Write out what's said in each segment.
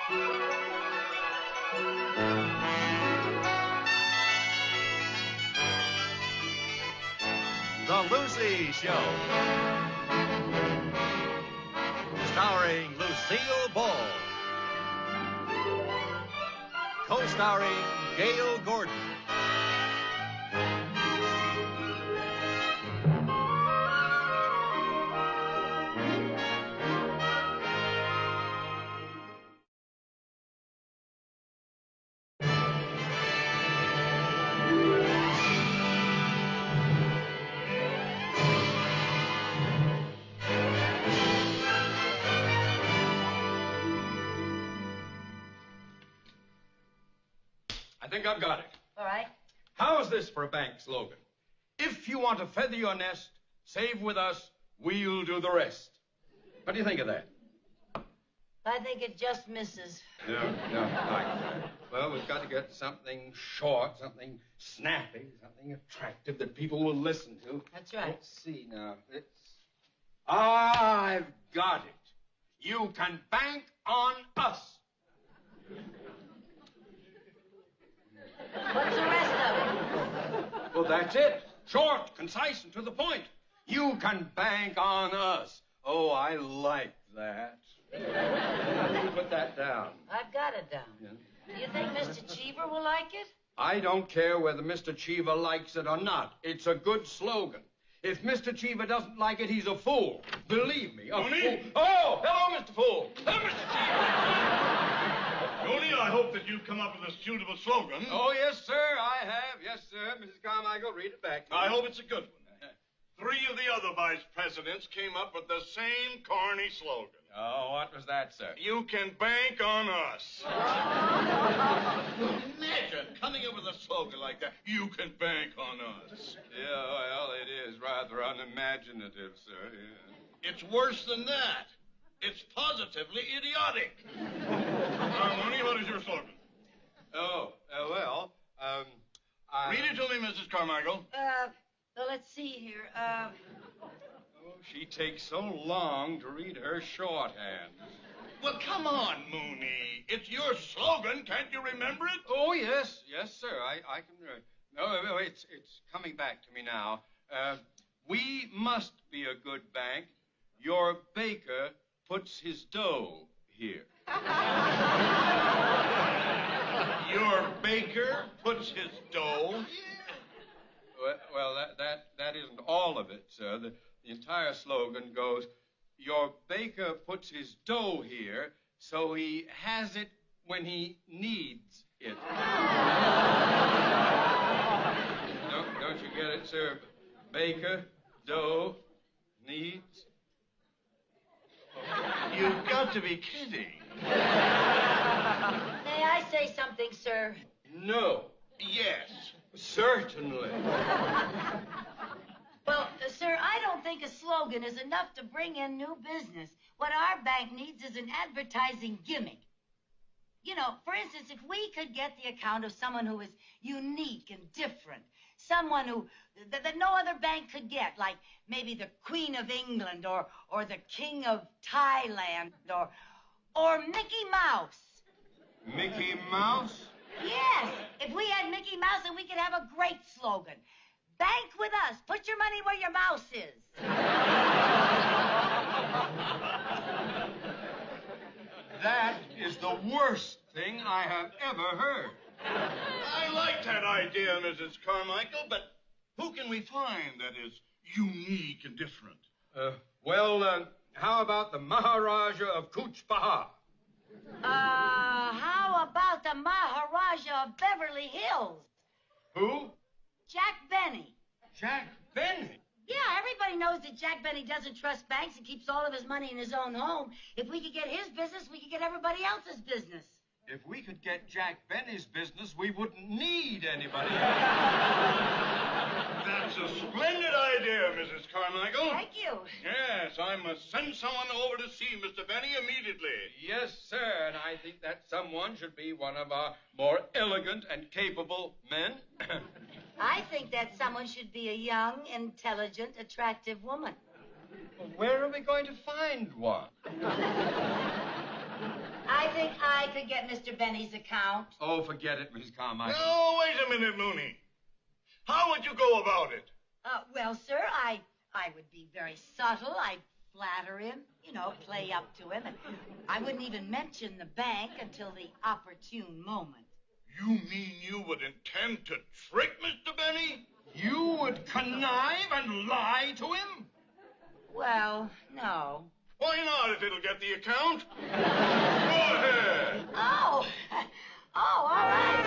The Lucy Show. Starring Lucille Ball. Co-starring Gail Gordon. I think I've got it. All right. How's this for a bank slogan? If you want to feather your nest, save with us, we'll do the rest. What do you think of that? I think it just misses. No, well, we've got to get something short, something snappy, something attractive that people will listen to. That's right. Let's see now. I've got it. You can bank on us. What's the rest of it? Well, that's it. Short, concise, and to the point. You can bank on us. Oh, I like that. You put that down. I've got it down. Yeah. Do you think Mr. Cheever will like it? I don't care whether Mr. Cheever likes it or not. It's a good slogan. If Mr. Cheever doesn't like it, he's a fool. Believe me, a fool. Oh, hello, Mr. Fool. Hello, Mr. Cheever. Tony, I hope that you've come up with a suitable slogan. Oh, yes, sir, I have. Yes, sir. Mrs. Carmichael, read it back to me. I hope it's a good one. 3 of the other vice presidents came up with the same corny slogan. Oh, what was that, sir? You can bank on us. Imagine coming up with a slogan like that. You can bank on us. Yeah, well, it is rather unimaginative, sir. Yeah. It's worse than that. It's positively idiotic. Mooney, what is your slogan? Read it to me, Mrs. Carmichael. Well, let's see here. Oh, she takes so long to read her shorthand. Well, come on, Mooney. It's your slogan. Can't you remember it? Oh, yes. Yes, sir. I can... No, it's coming back to me now. We must be a good bank. Your baker puts his dough here. Your baker puts his dough here? Well, that isn't all of it, sir. The entire slogan goes, your baker puts his dough here, so he has it when he needs it. Don't you get it, sir? Baker, dough, needs. You've got to be kidding. May I say something, sir? No. Yes. Certainly. Well, sir, I don't think a slogan is enough to bring in new business. What our bank needs is an advertising gimmick. You know, for instance, if we could get the account of someone who is unique and different, someone who that no other bank could get, like maybe the Queen of England or the King of Thailand or Mickey Mouse. Mickey Mouse? Yes, if we had Mickey Mouse, then we could have a great slogan. Bank with us. Put your money where your mouse is. That is the worst thing I have ever heard. I like that idea, Mrs. Carmichael, but who can we find that is unique and different? How about the Maharaja of Cooch Bahar? How about the Maharaja of Beverly Hills? Who? Jack Benny. Jack Benny? Yeah, everybody knows that Jack Benny doesn't trust banks and keeps all of his money in his own home. If we could get his business, we could get everybody else's business. If we could get Jack Benny's business, we wouldn't need anybody. That's a splendid idea, Mrs. Carmichael. Thank you. Yes, I must send someone over to see Mr. Benny immediately. Yes, sir, and I think that someone should be one of our more elegant and capable men. I think that someone should be a young, intelligent, attractive woman. Well, where are we going to find one? I think I could get Mr. Benny's account? Oh, forget it, Miss Carmichael. No, wait a minute, Mooney. How would you go about it? Well, sir, I would be very subtle. I'd flatter him, play up to him. And I wouldn't even mention the bank until the opportune moment. You mean you would intend to trick Mr. Benny? You would connive and lie to him? Well, no. Why not, if it'll get the account? Go ahead. Oh, all right.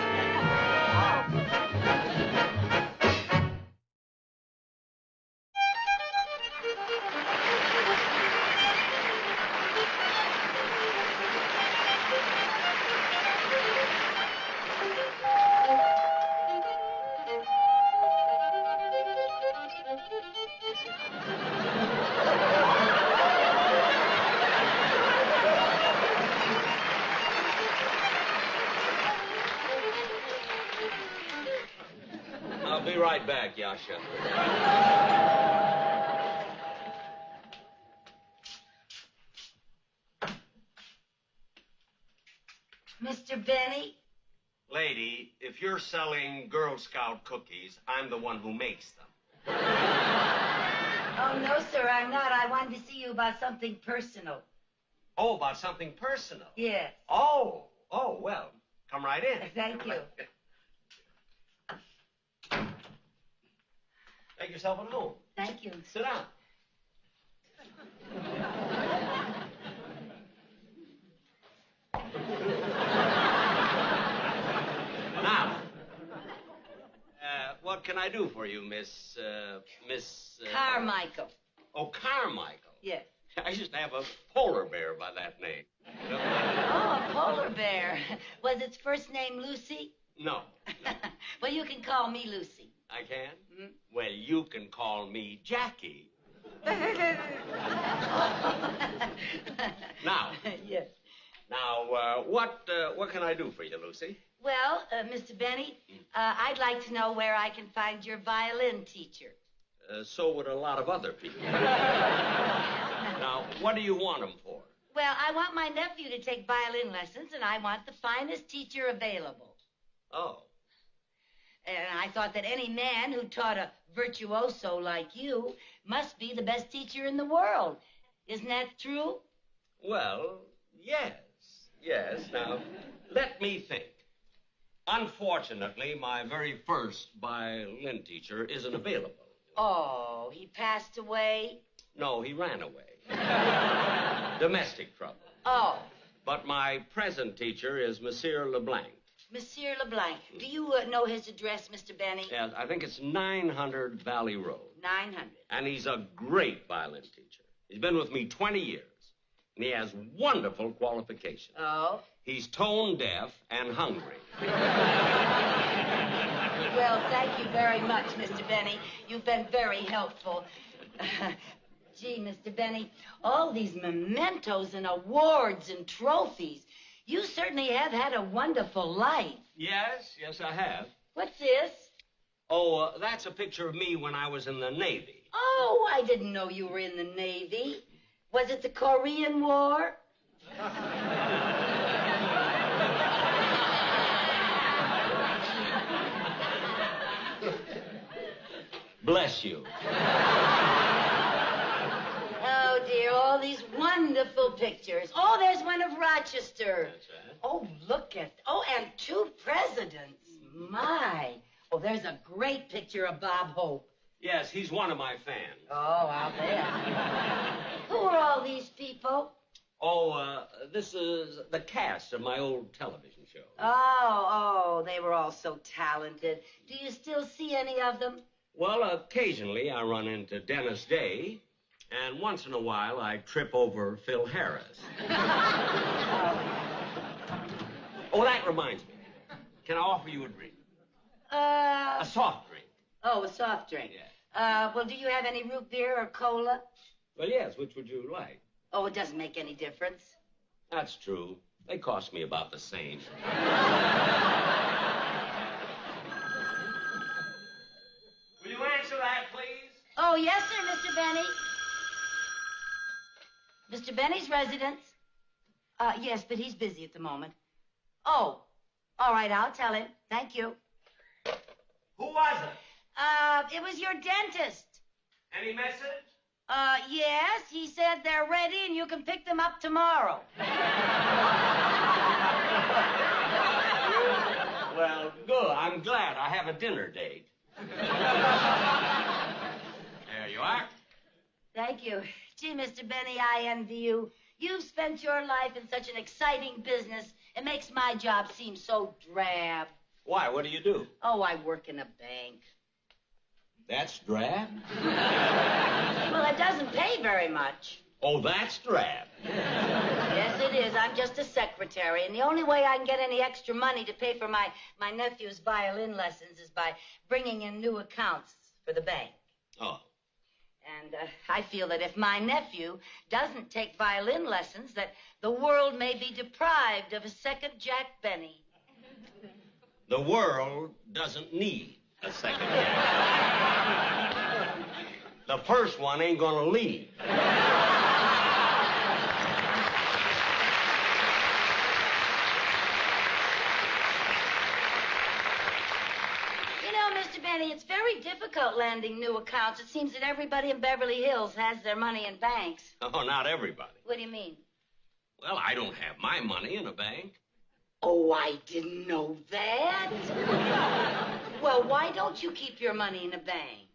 I'll be right back, Yasha. Mr. Benny? Lady, if you're selling Girl Scout cookies, I'm the one who makes them. Oh, no, sir, I'm not. I wanted to see you about something personal. Oh, about something personal? Yes. Oh, well, come right in. Thank you. Make yourself at home. Thank you. Sit down. Now, what can I do for you, Miss... Carmichael. Oh, Carmichael. Yes. I used to have a polar bear by that name. Oh, a polar bear. Was its first name Lucy? No. Well, you can call me Lucy. I can? Hmm? Well, you can call me Jackie. Now. Yes. Now, what can I do for you, Lucy? Well, Mr. Benny, I'd like to know where I can find your violin teacher. So would a lot of other people. Now, what do you want them for? Well, I want my nephew to take violin lessons, and I want the finest teacher available. Oh. And I thought that any man who taught a virtuoso like you must be the best teacher in the world. Isn't that true? Well, yes. Yes. Now, let me think. Unfortunately, my very first violin teacher isn't available. Oh, he passed away? No, he ran away. Domestic trouble. Oh. But my present teacher is Monsieur LeBlanc. Monsieur LeBlanc. Do you know his address, Mr. Benny? Yes, I think it's 900 Valley Road. 900. And he's a great violin teacher. He's been with me 20 years. And he has wonderful qualifications. Oh? He's tone deaf and hungry. Well, thank you very much, Mr. Benny. You've been very helpful. Gee, Mr. Benny, all these mementos and awards and trophies. You certainly have had a wonderful life. Yes, I have. What's this? Oh, that's a picture of me when I was in the Navy. Oh, I didn't know you were in the Navy. Was it the Korean War? Bless you. Oh, dear, all these wonderful pictures. Oh, there's one of Rochester. That's right. Oh, look at... Oh, and 2 presidents. My. Oh, there's a great picture of Bob Hope. Yes, he's one of my fans. Oh, I'll bet. Who are all these people? Oh, this is the cast of my old television show. Oh, they were all so talented. Do you still see any of them? Well, occasionally I run into Dennis Day, and once in a while I trip over Phil Harris. Oh, that reminds me. Can I offer you a drink? A soft drink. Oh, a soft drink. Yeah. Well, do you have any root beer or cola? Well, yes, which would you like? Oh, it doesn't make any difference. That's true. They cost me about the same. Will you answer that, please? Oh, yes, sir, Mr. Benny. Mr. Benny's residence. Yes, but he's busy at the moment. Oh, all right, I'll tell him. Thank you. Who was it? It was your dentist. Any message? Yes, he said they're ready and you can pick them up tomorrow. Well, good. I'm glad I have a dinner date. There you are. Thank you. Gee, Mr. Benny, I envy you. You've spent your life in such an exciting business. It makes my job seem so drab. Why? What do you do? Oh, I work in a bank. That's drab? Well, it doesn't pay very much. Oh, that's drab. Yes, it is. I'm just a secretary, and the only way I can get any extra money to pay for my nephew's violin lessons is by bringing in new accounts for the bank. Oh. And I feel that if my nephew doesn't take violin lessons, that the world may be deprived of a second Jack Benny. The world doesn't need a second Jack. The first one ain't gonna leave. Mr. Benny, it's very difficult landing new accounts. It seems that everybody in Beverly Hills has their money in banks. Oh, not everybody. What do you mean? Well, I don't have my money in a bank. Oh, I didn't know that. Well, why don't you keep your money in a bank?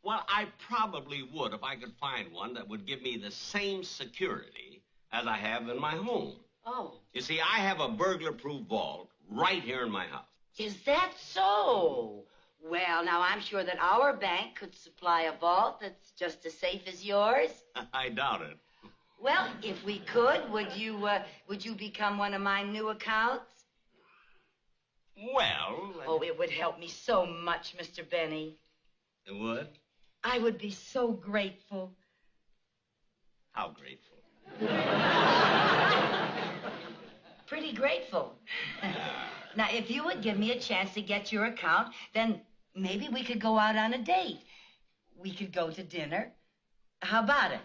Well, I probably would if I could find one that would give me the same security as I have in my home. Oh. You see, I have a burglar-proof vault right here in my house. Is that so? Well, now, I'm sure that our bank could supply a vault that's just as safe as yours. I doubt it. Well, if we could, would you become one of my new accounts? Well... Oh, it would help me so much, Mr. Benny. It would? I would be so grateful. How grateful? Pretty grateful. Now, if you would give me a chance to get your account, then maybe we could go out on a date. We could go to dinner. How about it?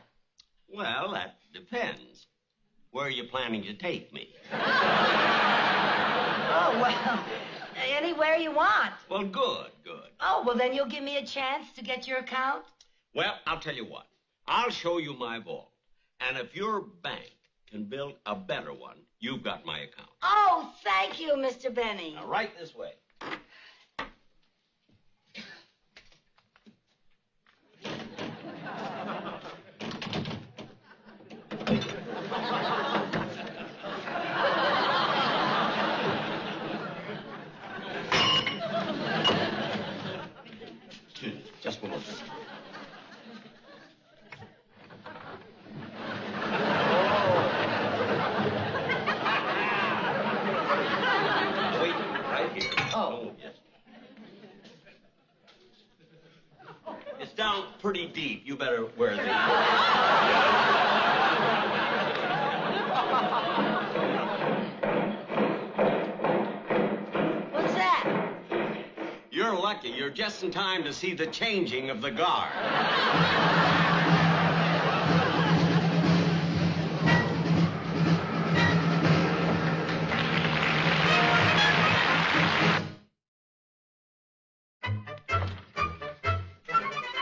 Well, that depends. Where are you planning to take me? Oh, well, anywhere you want. Well, good. Oh, well, then you'll give me a chance to get your account? Well, I'll tell you what. I'll show you my vault. And if your bank can build a better one, you've got my account. Oh, thank you, Mr. Benny. Now, right this way. Just one more. Wait, right here. Oh. Yes. It's down pretty deep. You better wear these. What's that? You're lucky. You're just in time to see the changing of the guard.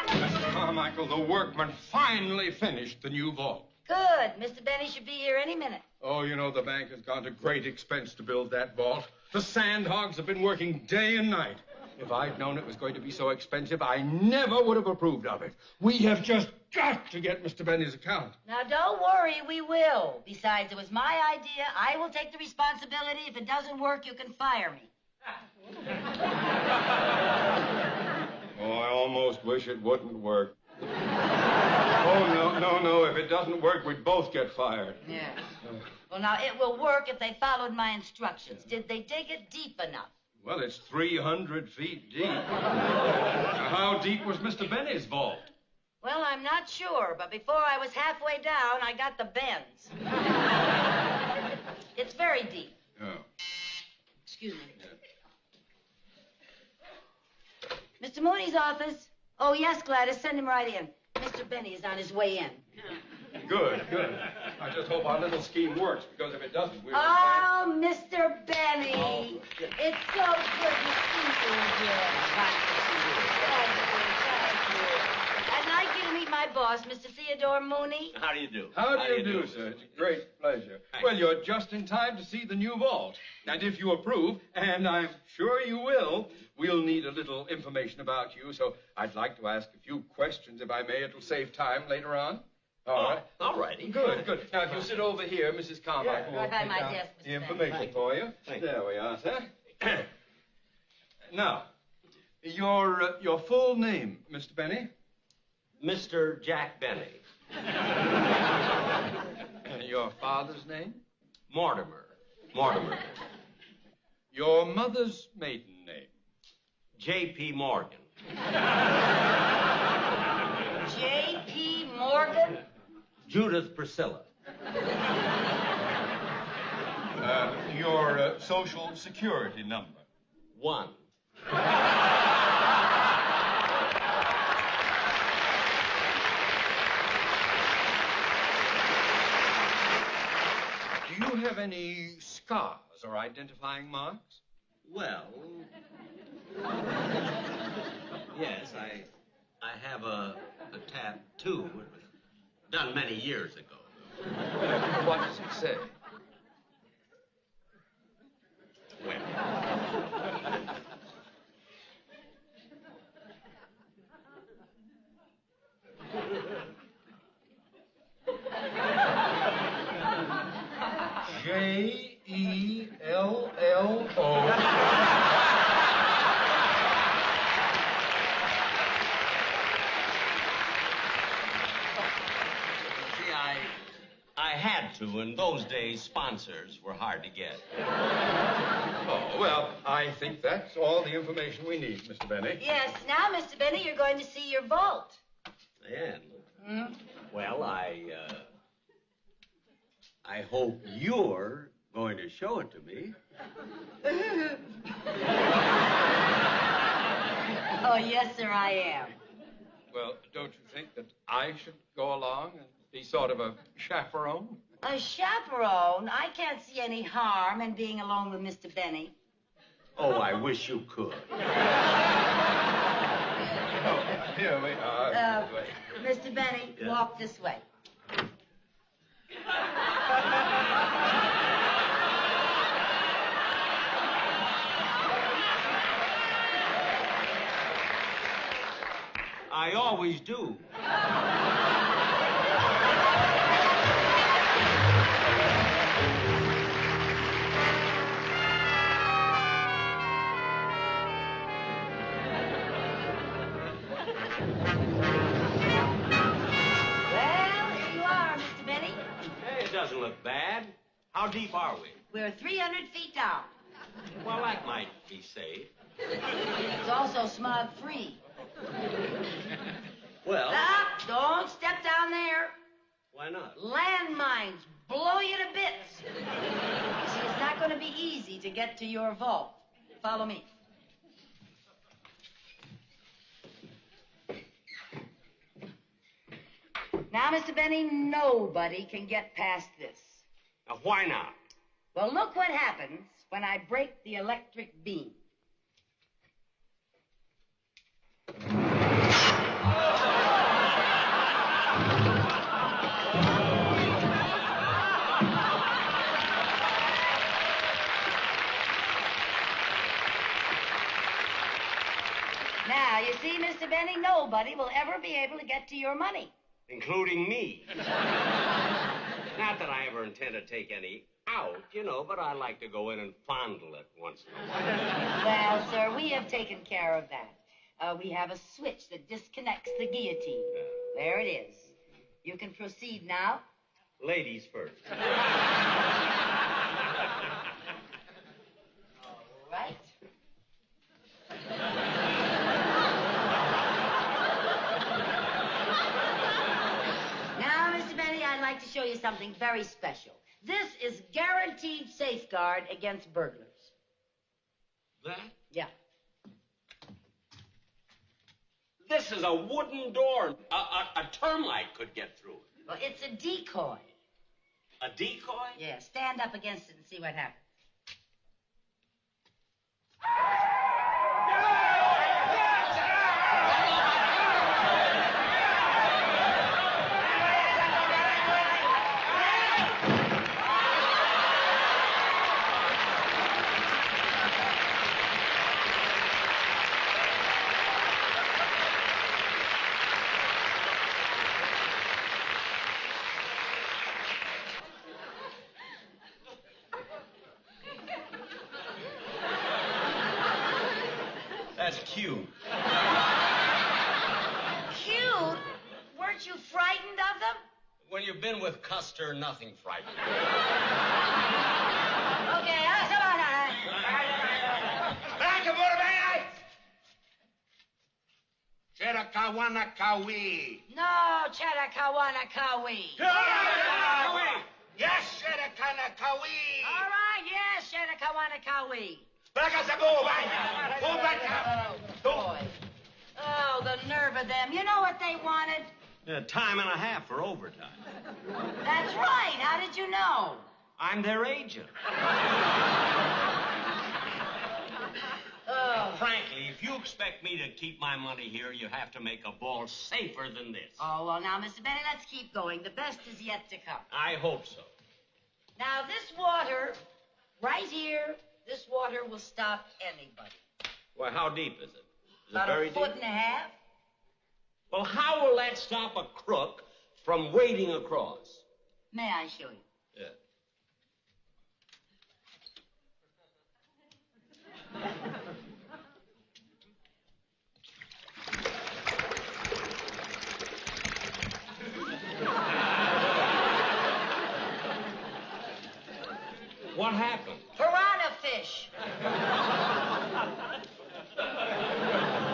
Mr. Carmichael, the workmen finally finished the new vault. Good. Mr. Benny should be here any minute. Oh, you know, the bank has gone to great expense to build that vault. The sand hogs have been working day and night. If I'd known it was going to be so expensive, I never would have approved of it. We have just got to get Mr. Benny's account. Now, don't worry, we will. Besides, it was my idea. I will take the responsibility. If it doesn't work, you can fire me. Oh, I almost wish it wouldn't work. Oh, no. If it doesn't work, we'd both get fired. Yeah. Well, now, it will work if they followed my instructions. Did they dig it deep enough? Well, it's 300 feet deep. Now, how deep was Mr. Benny's vault? Well, I'm not sure, but before I was halfway down, I got the bends. It's very deep. Oh. Excuse me. Mr. Mooney's office. Oh, yes, Gladys, send him right in. Mr. Benny is on his way in. Good. I just hope our little scheme works, because if it doesn't, we'll... Oh, Mr. Benny. It's so good to see you again. Thank you. I'd like you to meet my boss, Mr. Theodore Mooney. How do you do? How do you do, sir? It's a great pleasure. Well, you're just in time to see the new vault. And if you approve, and I'm sure you will, we'll need a little information about you, so I'd like to ask a few questions, if I may. It'll save time later on. All right. All righty. Good. Now, if you sit over here, Mrs. Carmichael will Right by take my down desk, Mr. the information for you. Thank you. There we are, sir. Now, your full name, Mr. Benny? Mr. Jack Benny. Your father's name? Mortimer. Your mother's maiden name? J.P. Morgan. J.P. Morgan? Judith Priscilla. Your social security number? 1. Do you have any scars or identifying marks? Well, yes, I have a tattoo. It was done many years ago. What does it say? Well, J-E-L-L-O. see, I had to. In those days, sponsors were hard to get. Oh, well, I think that's all the information we need, Mr. Benny. Yes. Now, Mr. Benny, you're going to see your vault. And, well, I hope you're going to show it to me. Oh, yes, sir, I am. Well, don't you think that I should go along and be sort of a chaperone? A chaperone? I can't see any harm in being alone with Mr. Benny. Oh, I wish you could. Oh, here we are. Mr. Benny, Yeah. walk this way. I always do. Well, here you are, Mr. Benny. Hey, it doesn't look bad. How deep are we? We're 300 feet down. Well, that might be safe. It's also smog-free. Well, Don't step down there. why not? Landmines blow you to bits. You see, it's not going to be easy to get to your vault. Follow me. Now, Mr. Benny, nobody can get past this. Now, why not? Well, look what happens when I break the electric beam. Now, you see, Mr. Benny, nobody will ever be able to get to your money. Including me. Not that I ever intend to take any out, but I like to go in and fondle it once in a while. Well, sir, we have taken care of that. We have a switch that disconnects the guillotine. There it is. You can proceed now. Ladies first. All right. Now, Mr. Benny, I'd like to show you something very special. This is guaranteed safeguard against burglars. That? Yeah. This is a wooden door. A termite could get through it. Well, it's a decoy. A decoy? Yeah, stand up against it and see what happens. That's cute. Cute? Weren't you frightened of them? When you've been with Custer, nothing frightening. Okay, come on. Cheddar-kawana-kawi. No, Cheddar-kawana-kawi. Yes, Cheddar-kawana-kawi. All right, yes, Cheddar-kawana-kawi. Boy. Oh, the nerve of them. You know what they wanted? Time and a half for overtime. That's right. How did you know? I'm their agent. Oh. Frankly, if you expect me to keep my money here, you have to make a ball safer than this. Oh, well, now, Mr. Benny, let's keep going. The best is yet to come. I hope so. Now, this water, right here, this water will stop anybody. Well, how deep is it? Is About it very a foot deep? and a half. Well, how will that stop a crook from wading across? May I show you? Yeah. What happened? Piranha fish.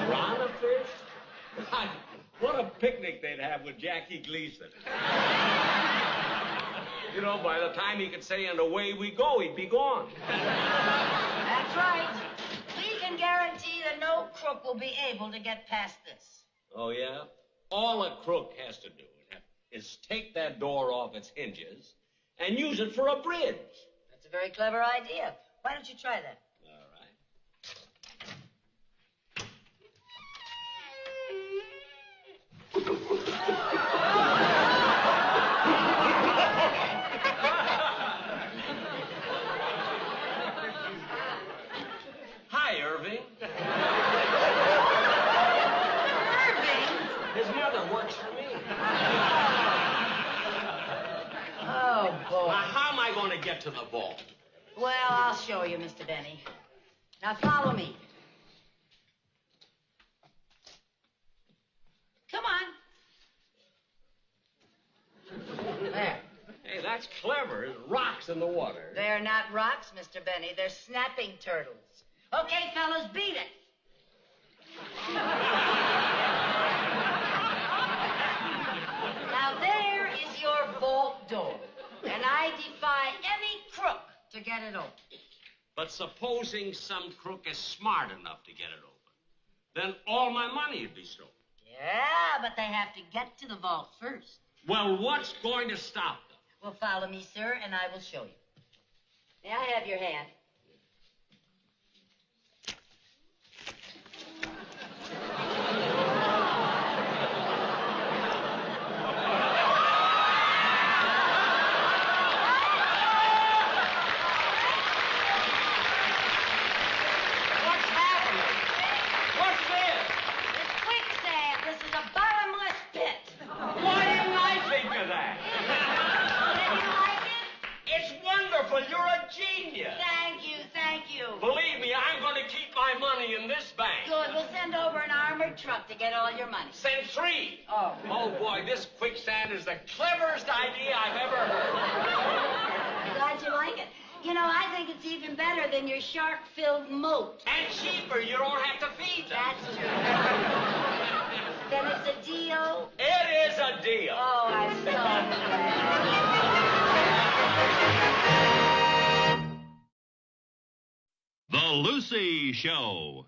Piranha fish? God, what a picnic they'd have with Jackie Gleason. You know, by the time he could say, and away we go, he'd be gone. That's right. We can guarantee that no crook will be able to get past this. Oh, yeah? All a crook has to do is take that door off its hinges and use it for a bridge. That's a very clever idea. Why don't you try that? All right. Hi, Irving. Irving? His mother works for me. Oh, boy. Now, how am I going to get to the vault? Well, I'll show you, Mr. Benny. Now, follow me. Come on. There. Hey, that's clever. There's rocks in the water. They're not rocks, Mr. Benny. They're snapping turtles. Okay, fellas, beat it. Now, there is your vault door. And I defy any crook to get it open. But supposing some crook is smart enough to get it open, then all my money would be stolen. Yeah, but they have to get to the vault first. Well, what's going to stop them? Well, follow me, sir, and I will show you. May I have your hand? What's happening? What's this? It's quicksand. This is a bottomless pit. Why didn't I think of that? Did you like it? It's wonderful. You're a genius. Thank you, thank you. Believe me, I'm going to keep my money in this bank. Good. We'll send over an armored truck to get all your money. Send 3. Oh. Oh, boy, this quicksand is the cleverest idea I've ever heard. I'm glad you like it. You know, I think it's even better than your shark-filled moat. And cheaper. You don't have to feed them. That's true. Then it's a deal? It is a deal. Oh, I'm so glad. The Lucy Show.